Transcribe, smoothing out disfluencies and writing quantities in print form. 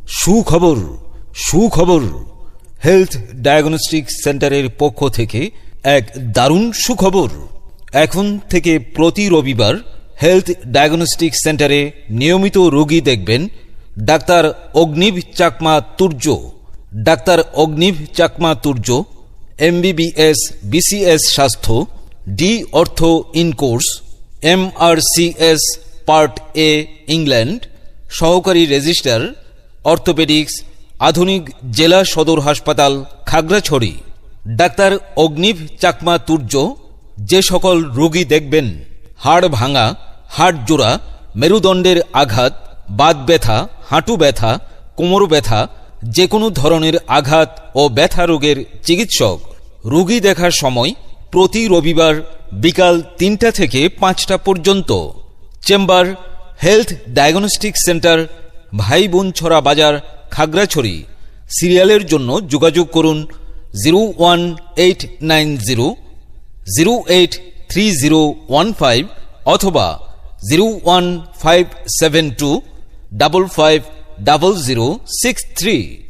সুখবর সুখবর health diagnostic সেন্টারের পক্ষ থেকে এক দারুণ সুখবর। এখন থেকে প্রতি রবিবার হেলথ ডায়াগনস্টিক সেন্টারে নিয়মিত রোগী দেখবেন ডাক্তার অগ্নিভ চাকমা তুর্য। ডাক্তার অগ্নিভ চাকমা তুর্য MBBS BCS স্বাস্থ্য, D ortho in course, MRCS part A England, সহকারী রেজিস্ট্রার অর্থোপেডিক্স, আধুনিক জেলা সদর হাসপাতাল খাগড়াছড়ি। ডাক্তার অগ্নিভ চাকমা তুর্য যে সকল রোগী দেখবেন হাড় ভাঙা, হাড় জোড়া, মেরুদণ্ডের আঘাত, বাত ব্যথা, হাঁটু ব্যথা, কোমর ব্যথা, যে কোনো ধরনের আঘাত ও ব্যথা রোগের চিকিৎসক। রোগী দেখার সময় প্রতি রবিবার বিকাল ৩টা থেকে ৫টা পর্যন্ত। চেম্বার হেলথ ডায়াগনস্টিক সেন্টার, ভাইবোনছড়া বাজার, খাগড়াছড়ি। সিরিয়ালের জন্য যোগাযোগ করুন 01890 083015 অথবা 01572 550063।